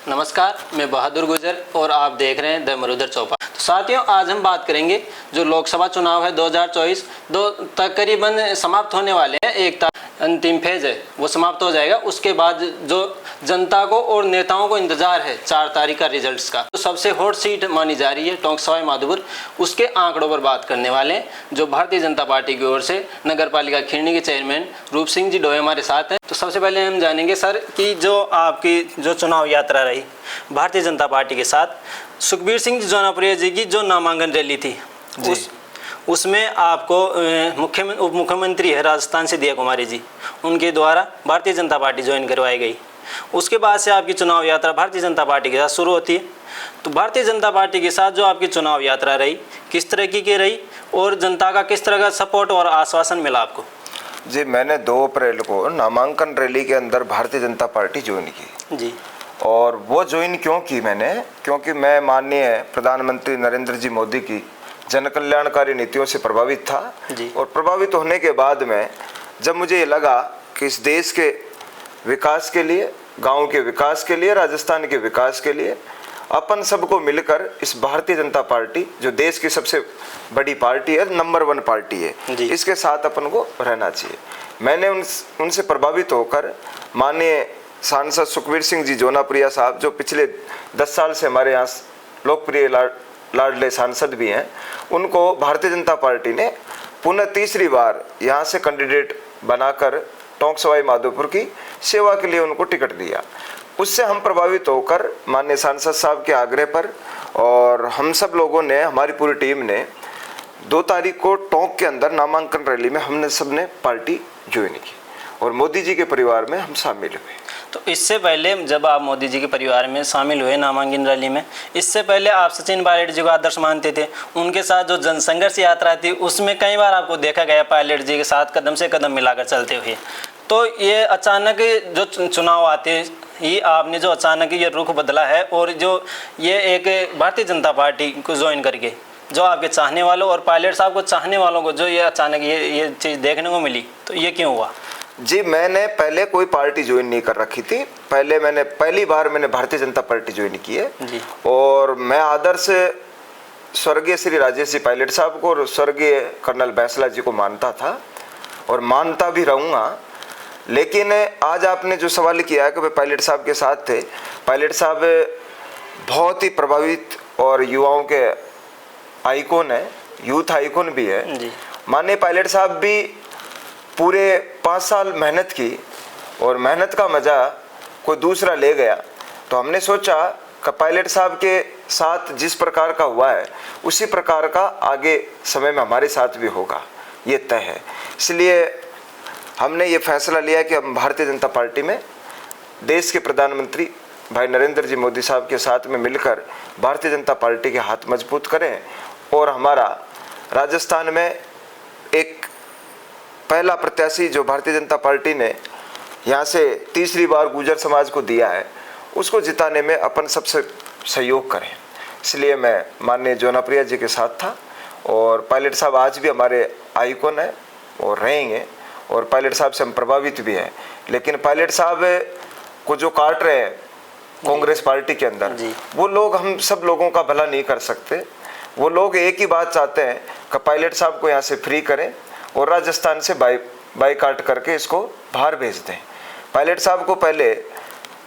नमस्कार, मैं बहादुर गुजर और आप देख रहे हैं द मरुधर चौपा। तो साथियों, आज हम बात करेंगे जो लोकसभा चुनाव है 2024 दो तकरीबन समाप्त होने वाले हैं। एक अंतिम फेज है वो समाप्त हो जाएगा। उसके बाद जो जनता को और नेताओं को इंतजार है 4 तारीख का रिजल्ट्स का। तो सबसे हॉट सीट मानी जा रही है टोंक सवाई माधोपुर, उसके आंकड़ों पर बात करने वाले हैं। जो भारतीय जनता पार्टी की ओर से नगर पालिका खीरनी के चेयरमैन रूप सिंह जी डोए हमारे साथ हैं। तो सबसे पहले हम जानेंगे सर कि जो आपकी जो चुनाव यात्रा रही भारतीय जनता पार्टी के साथ, सुखबीर सिंह जौनपुरिया जी की जो नामांकन रैली थी उसमें आपको उप मुख्यमंत्री है राजस्थान से दिया कुमारी जी, उनके द्वारा भारतीय जनता पार्टी ज्वाइन करवाई गई। उसके बाद से आपकी चुनाव यात्रा भारतीय जनता पार्टी के साथ शुरू होती है। तो भारतीय जनता पार्टी के साथ जो आपकी चुनाव यात्रा रही किस तरह की रही और जनता का किस तरह का सपोर्ट और आश्वासन मिला आपको? जी, मैंने 2 अप्रैल को नामांकन रैली के अंदर भारतीय जनता पार्टी ज्वाइन की जी। और वो ज्वाइन क्यों की मैंने, क्योंकि मैं माननीय प्रधानमंत्री नरेंद्र जी मोदी की जन कल्याणकारी नीतियों से प्रभावित था जी। और प्रभावित होने के बाद में जब मुझे ये लगा कि इस देश के विकास के लिए, गांव के विकास के लिए, राजस्थान के विकास के लिए अपन सबको मिलकर इस भारतीय जनता पार्टी जो देश की सबसे बड़ी पार्टी है, नंबर 1 पार्टी है, इसके साथ अपन को रहना चाहिए। मैंने उनसे प्रभावित होकर माननीय सांसद सुखबीर सिंह जी जौनपुरिया साहब, जो पिछले 10 साल से हमारे यहाँ लोकप्रिय लाडले सांसद भी हैं, उनको भारतीय जनता पार्टी ने पुनः तीसरी बार यहाँ से कैंडिडेट बनाकर टोंक सवाई माधोपुर की सेवा के लिए उनको टिकट दिया। उससे हम प्रभावित होकर माननीय सांसद साहब के आग्रह पर और हम सब लोगों ने, हमारी पूरी टीम ने 2 तारीख को टोंक के अंदर नामांकन रैली में हमने सबने पार्टी ज्वाइन की और मोदी जी के परिवार में हम शामिल हुए। तो इससे पहले जब आप मोदी जी के परिवार में शामिल हुए नामांकन रैली में, इससे पहले आप सचिन पायलट जी को आदर्श मानते थे। उनके साथ जो जनसंघर्ष यात्रा थी उसमें कई बार आपको देखा गया पायलट जी के साथ कदम से कदम मिलाकर चलते हुए। तो ये अचानक जो चुनाव आते ही आपने जो अचानक ये रुख बदला है और जो ये एक भारतीय जनता पार्टी को ज्वाइन करके जो आपके चाहने वालों और पायलट साहब को चाहने वालों को जो ये अचानक ये चीज़ देखने को मिली, तो ये क्यों हुआ? जी, मैंने पहले कोई पार्टी ज्वाइन नहीं कर रखी थी। पहली बार मैंने भारतीय जनता पार्टी ज्वाइन की है जी। और मैं आदर्श स्वर्गीय श्री राजेश जी पायलट साहब को और स्वर्गीय कर्नल बैंसला जी को मानता था और मानता भी रहूँगा। लेकिन आज आपने जो सवाल किया है कि वे पायलट साहब के साथ थे, पायलट साहब बहुत ही प्रभावित और युवाओं के आइकॉन है, यूथ आइकॉन भी है। माननीय पायलट साहब भी पूरे 5 साल मेहनत की और मेहनत का मज़ा कोई दूसरा ले गया। तो हमने सोचा कि पायलट साहब के साथ जिस प्रकार का हुआ है उसी प्रकार का आगे समय में हमारे साथ भी होगा, ये तय है। इसलिए हमने ये फैसला लिया कि हम भारतीय जनता पार्टी में देश के प्रधानमंत्री भाई नरेंद्र जी मोदी साहब के साथ में मिलकर भारतीय जनता पार्टी के हाथ मजबूत करें और हमारा राजस्थान में एक पहला प्रत्याशी जो भारतीय जनता पार्टी ने यहाँ से तीसरी बार गुर्जर समाज को दिया है उसको जिताने में अपन सबसे सहयोग करें। इसलिए मैं माननीय जौनपुरिया जी के साथ था और पायलट साहब आज भी हमारे आइकॉन है और रहेंगे और पायलट साहब से हम प्रभावित भी हैं। लेकिन पायलट साहब को जो काट रहे हैं कांग्रेस पार्टी के अंदर, वो लोग हम सब लोगों का भला नहीं कर सकते। वो लोग एक ही बात चाहते हैं कि पायलट साहब को यहाँ से फ्री करें और राजस्थान से बाईकाट करके इसको बाहर भेज दें। पायलट साहब को पहले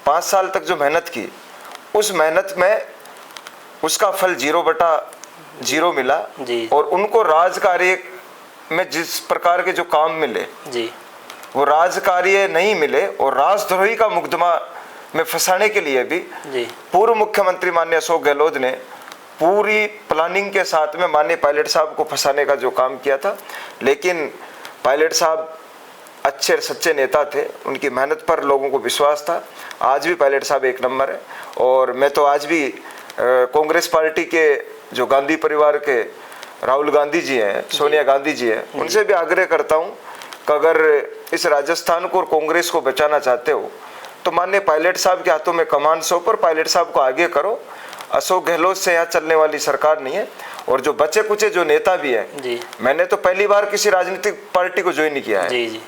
5 साल तक जो मेहनत की, उस मेहनत में उसका फल 0/0 मिला और उनको राजकार्य में जिस प्रकार के जो काम मिले वो राजकार्य नहीं मिले और राजद्रोही का मुकदमा में फंसाने के लिए भी पूर्व मुख्यमंत्री माननीय अशोक गहलोत ने पूरी प्लानिंग के साथ में माननीय पायलट साहब को फंसाने का जो काम किया था। लेकिन पायलट साहब अच्छे सच्चे नेता थे, उनकी मेहनत पर लोगों को विश्वास था। आज भी पायलट साहब एक नंबर है और मैं तो आज भी कांग्रेस पार्टी के जो गांधी परिवार के राहुल गांधी जी हैं, सोनिया गांधी जी हैं, उनसे भी आग्रह करता हूं कि अगर इस राजस्थान को और कांग्रेस को बचाना चाहते हो तो माननीय पायलट साहब के हाथों में कमान सौंप और पायलट साहब को आगे करो। अशोक गहलोत से यहाँ चलने वाली सरकार नहीं है। और जो बचे कुचे जो नेता भी हैं, मैंने तो पहली बार किसी राजनीतिक पार्टी को ज्वाइन किया है,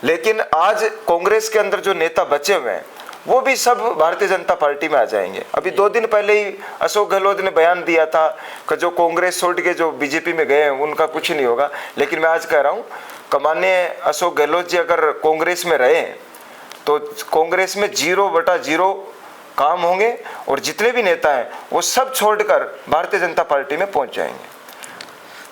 लेकिन आज कांग्रेस के अंदर जो नेता बचे हुए हैं वो भी सब भारतीय जनता पार्टी में आ जाएंगे। अभी 2 दिन पहले ही अशोक गहलोत ने बयान दिया था कि जो कांग्रेस छोड़ के जो बीजेपी में गए हैं उनका कुछ नहीं होगा। लेकिन मैं आज कह रहा हूँ कि माननीय अशोक गहलोत जी अगर कांग्रेस में रहे तो कांग्रेस में 0/0 काम होंगे और जितने भी नेता हैं वो सब छोड़कर भारतीय जनता पार्टी में पहुंच जाएंगे।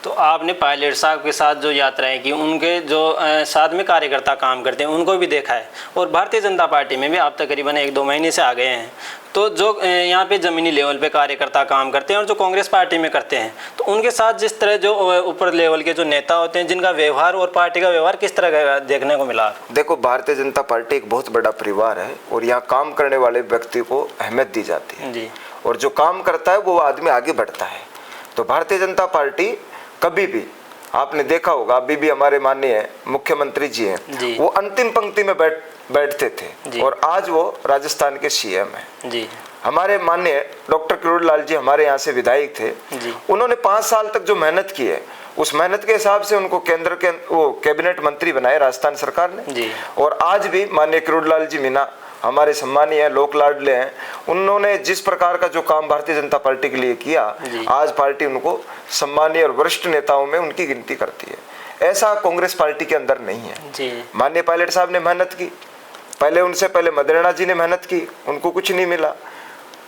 तो आपने पायलट साहब के साथ जो यात्राएं की, उनके जो साथ में कार्यकर्ता काम करते हैं उनको भी देखा है, और भारतीय जनता पार्टी में भी आप तकरीबन 1-2 महीने से आ गए हैं। तो जो यहाँ पे ज़मीनी लेवल पे कार्यकर्ता काम करते हैं और जो कांग्रेस पार्टी में करते हैं, तो उनके साथ जिस तरह जो ऊपर लेवल के जो नेता होते हैं, जिनका व्यवहार और पार्टी का व्यवहार किस तरह का देखने को मिला? देखो, भारतीय जनता पार्टी एक बहुत बड़ा परिवार है और यहाँ काम करने वाले व्यक्ति को अहमियत दी जाती है जी। और जो काम करता है वो आदमी आगे बढ़ता है। तो भारतीय जनता पार्टी कभी भी, आपने देखा होगा, अभी भी हमारे माननीय मुख्यमंत्री जी हैं, वो अंतिम पंक्ति में बैठते थे और आज वो राजस्थान के सीएम हैं जी। हमारे माननीय डॉक्टर किरोड़ीलाल जी हमारे यहाँ से विधायक थे, उन्होंने 5 साल तक जो मेहनत की है उस मेहनत के हिसाब से उनको केंद्र के वो कैबिनेट मंत्री बनाए राजस्थान सरकार ने जी। और आज भी माननीय किरोड़ीलाल जी मीणा हमारे सम्मानीय लोक लाडले हैं, उन्होंने जिस प्रकार का जो काम भारतीय जनता पार्टी के लिए किया, आज पार्टी उनको सम्मानीय और वरिष्ठ नेताओं में उनकी गिनती करती है। ऐसा कांग्रेस पार्टी के अंदर नहीं है। माननीय पायलट साहब ने मेहनत की, पहले उनसे पहले मदरेणा जी ने मेहनत की, उनको कुछ नहीं मिला।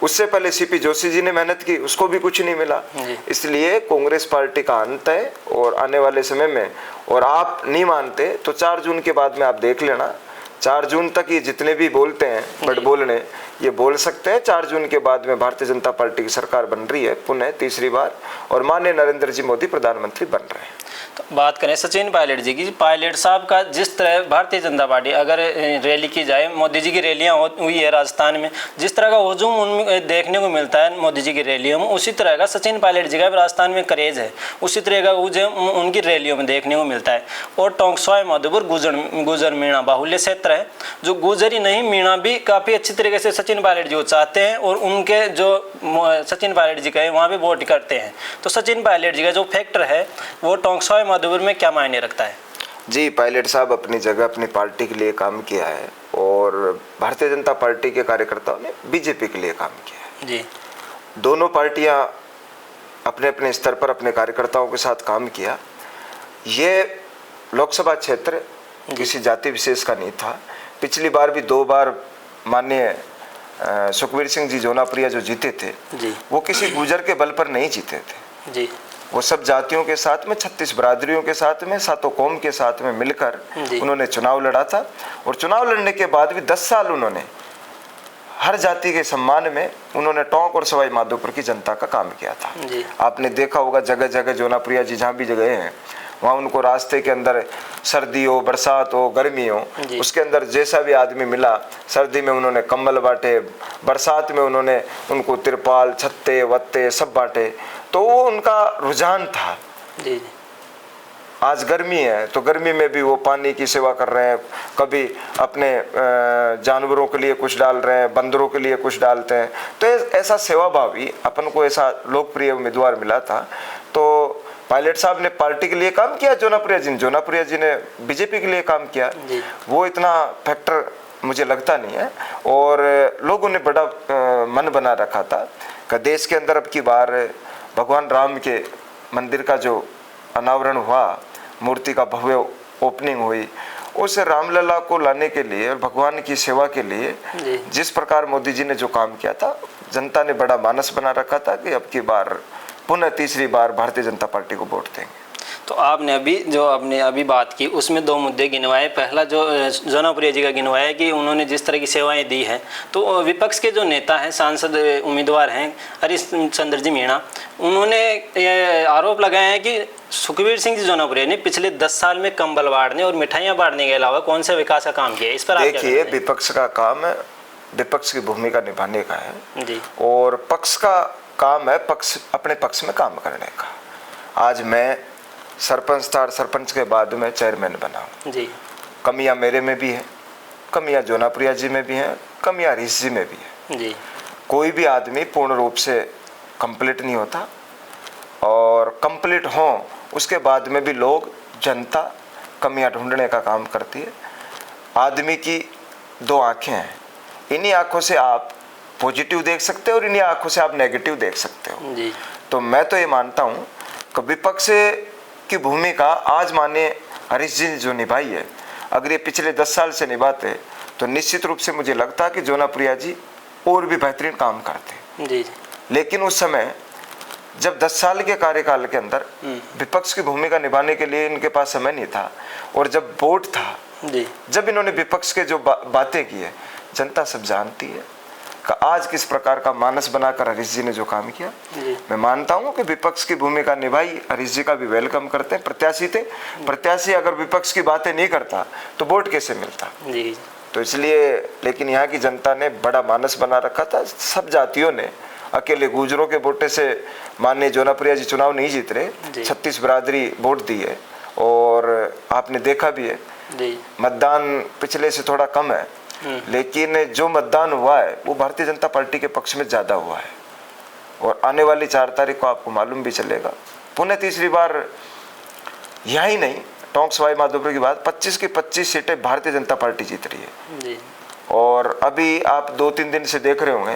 उससे पहले सीपी जोशी जी ने मेहनत की, उसको भी कुछ नहीं मिला। इसलिए कांग्रेस पार्टी का अंत है और आने वाले समय में, और आप नहीं मानते तो 4 जून के बाद में आप देख लेना, 4 जून तक ये जितने भी बोलते हैं बट बोलने, ये बोल सकते हैं 4 जून के बाद में भारतीय जनता पार्टी की सरकार बन रही है पुनः तीसरी बार, और माननीय नरेंद्र जी मोदी प्रधानमंत्री बन रहे हैं। तो बात करें सचिन पायलट जी की, पायलट साहब का जिस तरह भारतीय जनता पार्टी अगर रैली की जाए, मोदी जी की रैलियां हुई है राजस्थान में, जिस तरह का हुजूम उनमें देखने को मिलता है मोदी जी की रैलियों में, उसी तरह का सचिन पायलट जी का राजस्थान में क्रेज है, उसी तरह का हुजूम उनकी रैलियों में देखने को मिलता है। और टोंकसवाय माधोपुर गुजर मीणा बाहुल्य क्षेत्र है, जो गुजर ही नहीं मीणा भी काफ़ी अच्छी तरीके से सचिन पायलट जी को चाहते हैं और उनके जो सचिन पायलट जी का है वहाँ पे वोट करते हैं। तो सचिन पायलट जी का जो फैक्टर है वो टोंकसवाय माधोपुर में क्या मायने रखता है? जी, पायलट साहब अपनी जगह अपनी पार्टी के लिए काम किया है और भारतीय जनता पार्टी के कार्यकर्ताओं ने बीजेपी के लिए काम किया है जी। दोनों पार्टियां अपने अपने स्तर पर अपने कार्यकर्ताओं के साथ काम किया। ये लोकसभा क्षेत्र किसी जाति विशेष का नहीं था। पिछली बार भी 2 बार माननीय सुखबीर सिंह जी जोनाप्रिया जो जीते थे जी, वो किसी गुजर के बल पर नहीं जीते थे जी। वो सब जातियों के साथ में, 36 बरादरियों के साथ में, 7 कौम के साथ में मिलकर उन्होंने चुनाव लड़ा था और चुनाव लड़ने के बाद भी 10 साल उन्होंने हर जाति के सम्मान में उन्होंने टोंक और सवाई माधोपुर की जनता का काम किया था। आपने देखा होगा जगह जगह जोनाप्रिया जी जहाँ भी जगह हैं वहाँ उनको रास्ते के अंदर सर्दी हो, बरसात हो, गर्मी हो, उसके अंदर जैसा भी आदमी मिला, सर्दी में उन्होंने कंबल बांटे, बरसात में उन्होंने उनको तिरपाल, छत्ते, वत्ते सब बांटे। तो वो उनका रुझान था जी। आज गर्मी है तो गर्मी में भी वो पानी की सेवा कर रहे हैं, कभी अपने जानवरों के लिए कुछ डाल रहे हैं, बंदरों के लिए कुछ डालते हैं। तो ऐसा सेवा भावी अपन को ऐसा लोकप्रिय उम्मीदवार मिला था। तो पायलट साहब ने पार्टी के लिए काम किया, जोनाप्रिया जी ने बीजेपी के लिए काम किया। वो इतना फैक्टर मुझे लगता नहीं है। और लोगों ने बड़ा मन बना रखा था कि देश के अंदर अब की बार भगवान राम के मंदिर का जो अनावरण हुआ, मूर्ति का भव्य ओपनिंग हुई, उस रामलला को लाने के लिए और भगवान की सेवा के लिए जिस प्रकार मोदी जी ने जो काम किया था, जनता ने बड़ा मानस बना रखा था कि अब की बार पुनः तीसरी बार भारतीय जनता पार्टी को वोट देंगे। तो आपने अभी बात की उसमें 2 मुद्दे गिनवाए। पहला जो जोनाप्रिया जी का गिनवाया कि उन्होंने जिस तरह की सेवाएं दी हैं, तो विपक्ष के जो नेता हैं, सांसद उम्मीदवार हैं हरीश चंद्र जी मीणा, उन्होंने ये आरोप लगाया है कि सुखबीर सिंह जी जोनाप्रिया ने पिछले 10 साल में कंबल बांटने और मिठाइयाँ बांटने के अलावा कौन सा विकास का काम किया? इस पर देखिए, विपक्ष का काम है विपक्ष की भूमिका निभाने का है जी, और पक्ष का काम है अपने पक्ष में काम करने का। आज मैं सरपंच था, सरपंच के बाद में चेयरमैन बना जी। कमियां मेरे में भी है, कमियां जोनाप्रिया जी में भी हैं, कमियां हरीश जी में भी है जी। कोई भी आदमी पूर्ण रूप से कंप्लीट नहीं होता और कंप्लीट हो उसके बाद में भी लोग, जनता कमियां ढूंढने का काम करती है। आदमी की 2 आँखें हैं, इन्हीं आंखों से आप पॉजिटिव देख सकते हो और इन्हीं आंखों से आप नेगेटिव देख सकते हो जी। तो मैं तो ये मानता हूँ कि विपक्ष की भूमिका आज माने हरीश जी ने जो निभाई है, अगर ये पिछले 10 साल से निभाते तो निश्चित रूप से मुझे लगता कि जोनाप्रिया जी और भी बेहतरीन काम करते। जी। लेकिन उस समय जब 10 साल के कार्यकाल के अंदर विपक्ष की भूमिका निभाने के लिए इनके पास समय नहीं था, और जब वोट था जी। जब इन्होंने विपक्ष के जो बातें की है, जनता सब जानती है कि आज किस प्रकार का मानस बनाकर हरीश जी ने जो काम किया। मैं मानता हूं कि विपक्ष की भूमिका निभाई, हरीश जी का भी वेलकम करते हैं। प्रत्याशी थे, प्रत्याशी अगर विपक्ष की बातें नहीं करता तो वोट कैसे मिलता। जी। तो इसलिए, लेकिन यहाँ की जनता ने बड़ा मानस बना रखा था। सब जातियों ने, अकेले गुजरों के वोटे से माननीय जोनाप्रिया जी चुनाव नहीं जीत रहे, 36 बिरादरी वोट दी है, और आपने देखा भी है मतदान पिछले से थोड़ा कम है, लेकिन जो मतदान हुआ है वो भारतीय जनता पार्टी के पक्ष में ज्यादा हुआ है। और आने वाली 4 तारीख को आपको मालूम भी चलेगा, पुनः तीसरी बार यहाँ ही नहीं, टोंक सवाई माधोपुर की बात, 25 की 25 सीटें भारतीय जनता पार्टी जीत रही है जी। और अभी आप 2-3 दिन से देख रहे होंगे,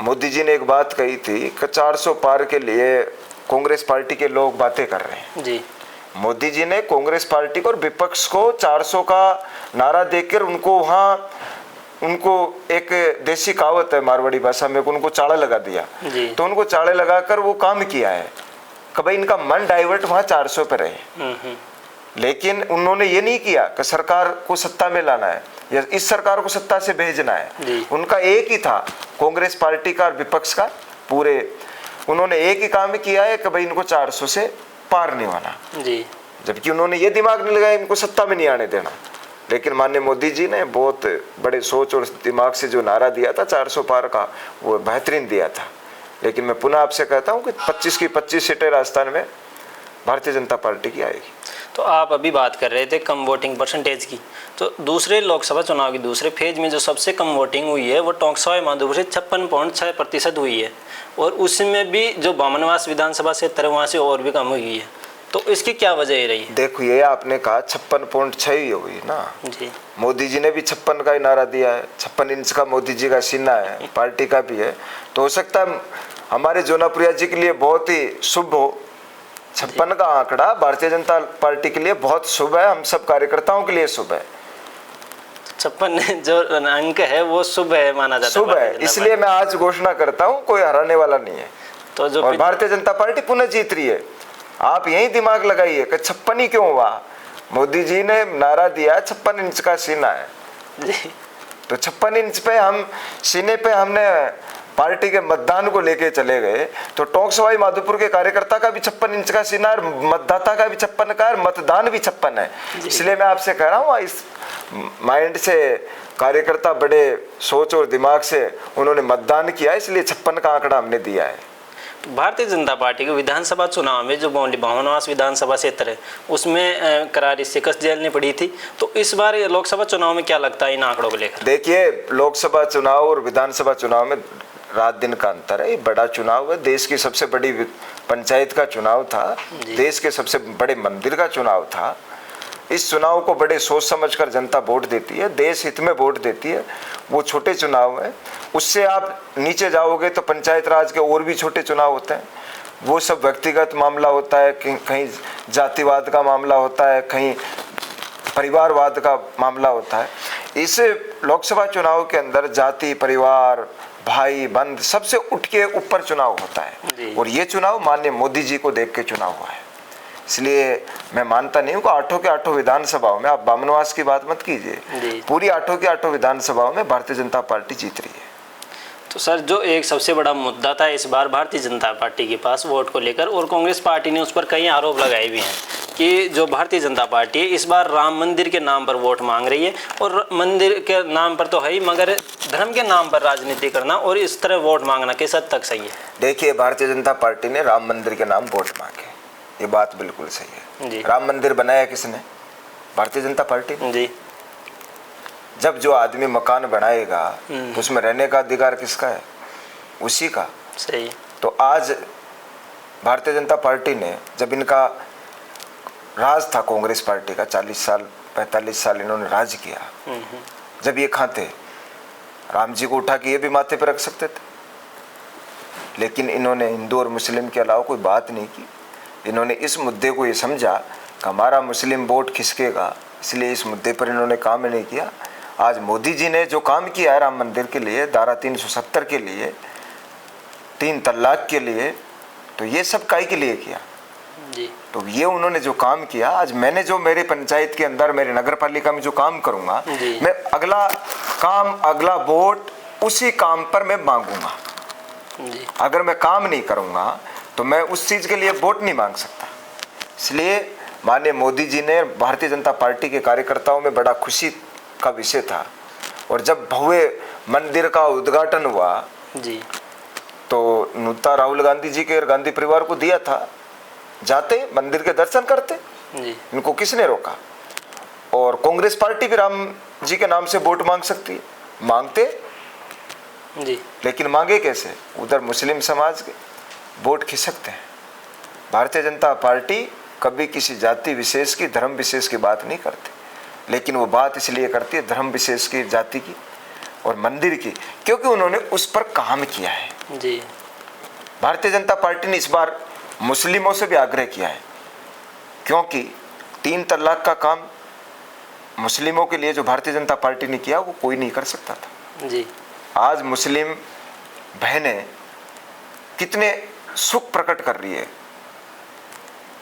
मोदी जी ने एक बात कही थी कि 400 पार के लिए कांग्रेस पार्टी के लोग बातें कर रहे हैं। जी। मोदी जी ने कांग्रेस पार्टी को और विपक्ष को 400 का नारा देकर उनको एक देसी कहावत है मारवाड़ी भाषा में, उनको चाड़ा लगा दिया। तो उनको चाड़े लगाकर वो काम किया है कि भाई इनका मन डाइवर्ट वहां 400 पे रहे। लेकिन उन्होंने ये नहीं किया कि सरकार को सत्ता में लाना है या इस सरकार को सत्ता से भेजना है। उनका एक ही था, कांग्रेस पार्टी का और विपक्ष का पूरे, उन्होंने एक ही काम किया है कि भाई इनको 400 से पार नहीं होना। जबकि उन्होंने ये दिमाग नहीं लगाया इनको सत्ता में नहीं आने देना। लेकिन माननीय मोदी जी ने बहुत बड़े सोच और दिमाग से जो नारा दिया था 400 पार का, वो बेहतरीन दिया था। लेकिन मैं पुनः आपसे कहता हूं कि 25 की 25 सीटें राजस्थान में भारतीय जनता पार्टी की आएगी। तो आप अभी बात कर रहे थे कम वोटिंग परसेंटेज की, तो दूसरे लोकसभा चुनाव के दूसरे फेज में जो सबसे कम वोटिंग हुई है वो टोंक सवाई माधोपुर से 56.6% हुई है, और उसमें भी जो बामनवास विधानसभा क्षेत्र है वहाँ से और भी कम हुई है। तो इसकी क्या वजह रही है? देखो, ये आपने कहा 56.6 ही हुई ना जी। मोदी जी ने भी 56 का ही नारा दिया है, 56 इंच का मोदी जी का सीना है, पार्टी का भी है। तो हो सकता है हमारे जोनाप्रिया जी के लिए बहुत ही शुभ हो। 56 का आंकड़ा भारतीय जनता पार्टी के लिए बहुत शुभ है, हम सब कार्यकर्ताओं के लिए शुभ है। 56 जो अंक है वो शुभ है माना जाता है, शुभ है। इसलिए मैं आज घोषणा करता हूँ कोई हराने वाला नहीं है। तो जो और भारतीय जनता पार्टी पुनः जीत रही है। आप यही दिमाग लगाइए कि 56 ही क्यों हुआ। मोदी जी ने नारा दिया 56 इंच का सीना है, तो 56 इंच पे हम सीने पे हमने पार्टी के मतदान को लेके चले गए। तो टोंक सवाई माधोपुर के कार्यकर्ता का भी 56 इंच का सीना है, मतदाता का भी 56 का है, मतदान भी 56 है। इसलिए मैं आपसे कह रहा हूँ, इस माइंड से कार्यकर्ता बड़े सोच और दिमाग से उन्होंने मतदान किया, इसलिए 56 का आंकड़ा हमने दिया है। भारतीय जनता पार्टी के विधानसभा चुनाव में जो बामनवास विधानसभा क्षेत्र है उसमें करारी शिकस्त झेलनी पड़ी थी। तो इस बार लोकसभा चुनाव में क्या लगता है इन आंकड़ों को लेकर? देखिए, लोकसभा चुनाव और विधानसभा चुनाव में रात दिन का अंतर है। ये बड़ा चुनाव है, देश की सबसे बड़ी पंचायत का चुनाव था, देश के सबसे बड़े मंदिर का चुनाव था। इस चुनाव को बड़े सोच समझकर जनता वोट देती है, देश हित में वोट देती है। वो छोटे चुनाव है, उससे आप नीचे जाओगे तो पंचायत राज के और भी छोटे चुनाव होते हैं। वो सब व्यक्तिगत मामला होता है, कहीं जातिवाद का मामला होता है, कहीं परिवारवाद का मामला होता है। इस लोकसभा चुनाव के अंदर जाति, परिवार, भाई बंद सबसे उठ के ऊपर चुनाव होता है। और ये चुनाव माननीय मोदी जी को देख के चुनाव हुआ है। इसलिए मैं मानता नहीं हूँ कि 8 के 8 विधानसभाओं में, आप बामनवास की बात मत कीजिए, पूरी 8 के 8 विधानसभाओं में भारतीय जनता पार्टी जीत रही है। तो सर, जो एक सबसे बड़ा मुद्दा था इस बार भारतीय जनता पार्टी के पास वोट को लेकर, और कांग्रेस पार्टी ने उस पर कई आरोप लगाए भी हैं कि जो भारतीय जनता पार्टी है इस बार राम मंदिर के नाम पर वोट मांग रही है, और मंदिर के नाम पर तो है ही, मगर धर्म के नाम पर राजनीति करना और इस तरह वोट मांगना किस हद तक सही है? देखिए, भारतीय जनता पार्टी ने राम मंदिर के नाम वोट मांगे, ये बात बिल्कुल सही है। राम मंदिर बनाया किसने? भारतीय जनता पार्टी ने। जी। जब जो आदमी मकान बनाएगा तो उसमें रहने का अधिकार किसका है? उसी का। सही। तो आज भारतीय जनता पार्टी ने, जब इनका राज था कांग्रेस पार्टी का 40 साल 45 साल इन्होंने राज किया, जब ये खाते, राम जी को उठा के ये भी माथे पर रख सकते थे, लेकिन इन्होंने हिंदू और मुस्लिम के अलावा कोई बात नहीं की। इन्होंने इस मुद्दे को ये समझा कि हमारा मुस्लिम वोट खिसकेगा, इसलिए इस मुद्दे पर इन्होंने काम नहीं किया। आज मोदी जी ने जो काम किया है राम मंदिर के लिए, धारा 370 के लिए, 3 तलाक के लिए, तो ये सब काहे के लिए किया जी। तो ये उन्होंने जो काम किया, आज मैंने जो मेरे पंचायत के अंदर, मेरे नगर पालिका में जो काम करूंगा, मैं अगला काम, अगला वोट उसी काम पर मैं मांगूंगा जी। अगर मैं काम नहीं करूंगा तो मैं उस चीज के लिए वोट नहीं मांग सकता। इसलिए माननीय मोदी जी ने, भारतीय जनता पार्टी के कार्यकर्ताओं में बड़ा खुशी का विषय था। और जब भव्य मंदिर का उद्घाटन हुआ जी, तो नुता राहुल गांधी जी के और गांधी परिवार को दिया था, जाते मंदिर के दर्शन करते जी। इनको किसने रोका। और कांग्रेस पार्टी भी राम जी के नाम से वोट मांग सकती है, मांगते जी। लेकिन मांगे कैसे, उधर मुस्लिम समाज के वोट खिसकते हैं। भारतीय जनता पार्टी कभी किसी जाति विशेष की, धर्म विशेष की बात नहीं करती, लेकिन वो बात इसलिए करती है धर्म विशेष की, जाति की और मंदिर की, क्योंकि उन्होंने उस पर काम किया है जी। भारतीय जनता पार्टी ने इस बार मुस्लिमों से भी आग्रह किया है, क्योंकि 3 तलाक का काम मुस्लिमों के लिए जो भारतीय जनता पार्टी ने किया वो कोई नहीं कर सकता था। जी। आज मुस्लिम बहनें कितने सुख प्रकट कर रही है,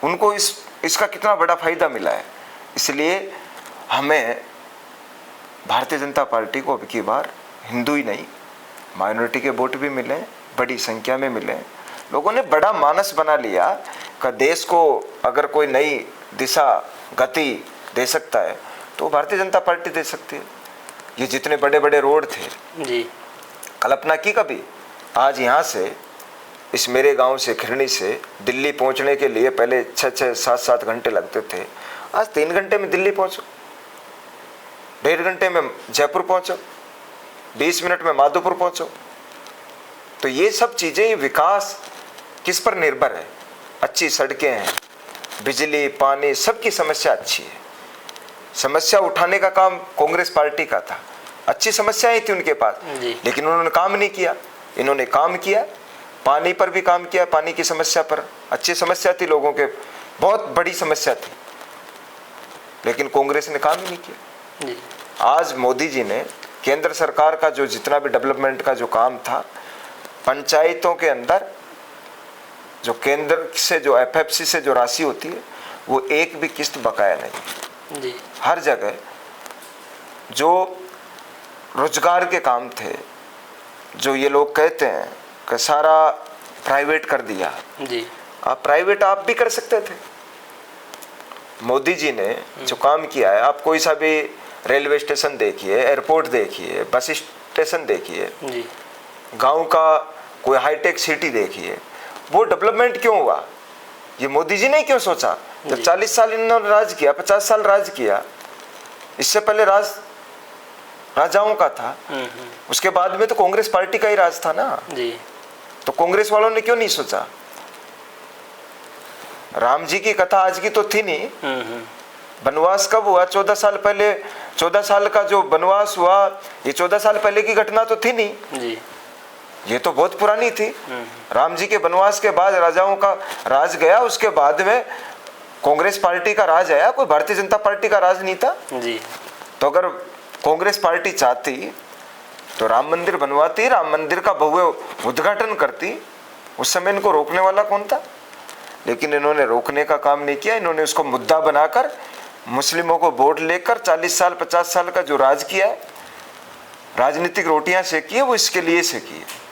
उनको इसका कितना बड़ा फायदा मिला है। इसलिए हमें भारतीय जनता पार्टी को अब की बार हिंदू ही नहीं, माइनॉरिटी के वोट भी मिले, बड़ी संख्या में मिले। लोगों ने बड़ा मानस बना लिया कि देश को अगर कोई नई दिशा, गति दे सकता है तो भारतीय जनता पार्टी दे सकती है। ये जितने बड़े बड़े रोड थे जी, कल्पना की कभी? आज यहाँ से, इस मेरे गांव से, खिरनी से दिल्ली पहुँचने के लिए पहले 6-6, 7-7 घंटे लगते थे, आज 3 घंटे में दिल्ली पहुँचो, 1.5 घंटे में जयपुर पहुँचो, 20 मिनट में माधोपुर पहुँचो। तो ये सब चीज़ें, ये विकास किस पर निर्भर है? अच्छी सड़कें हैं, बिजली, पानी, सबकी समस्या अच्छी है। समस्या उठाने का काम कांग्रेस पार्टी का था, अच्छी समस्याएं थी उनके पास, लेकिन उन्होंने काम नहीं किया। इन्होंने काम किया, पानी पर भी काम किया, पानी की समस्या पर अच्छी समस्या थी, लोगों के बहुत बड़ी समस्या थी, लेकिन कांग्रेस ने काम ही नहीं किया। आज मोदी जी ने केंद्र सरकार का जो जितना भी डेवलपमेंट का जो काम था, पंचायतों के अंदर जो केंद्र से, जो FFC से जो राशि होती है, वो एक भी किस्त बकाया नहीं जी। हर जगह जो रोजगार के काम थे, जो ये लोग कहते हैं कि सारा प्राइवेट कर दिया जी, आप प्राइवेट आप भी कर सकते थे। मोदी जी ने जो काम किया है, आप कोई सा भी रेलवे स्टेशन देखिए, एयरपोर्ट देखिए, बस स्टेशन देखिए, गांव का कोई हाईटेक सिटी देखिए, वो डेवलपमेंट क्यों हुआ? ये मोदी जी ने क्यों सोचा? जब 40 साल इन्होंने राज किया, 50 साल राज किया, इससे पहले राज राजाओं का था, उसके बाद में तो कांग्रेस पार्टी का ही राज था ना जी। तो कांग्रेस वालों ने क्यों नहीं सोचा? राम जी की कथा आज की तो थी नहीं। वनवास कब हुआ? 14 साल पहले, 14 साल का जो वनवास हुआ, ये 14 साल पहले की घटना तो थी नहीं जी। ये तो बहुत पुरानी थी। राम जी के वनवास के बाद राजाओं का राज गया, उसके बाद में कांग्रेस पार्टी का राज आया, कोई भारतीय जनता पार्टी का राज नहीं था जी। तो अगर कांग्रेस पार्टी चाहती तो राम मंदिर बनवाती, राम मंदिर का भव्य उद्घाटन करती, उस समय इनको रोकने वाला कौन था? लेकिन इन्होंने रोकने का काम नहीं किया, इन्होंने उसको मुद्दा बनाकर मुस्लिमों को वोट लेकर 40 साल 50 साल का जो राज किया है, राजनीतिक रोटियां सेकी है, वो इसके लिए सेकी है।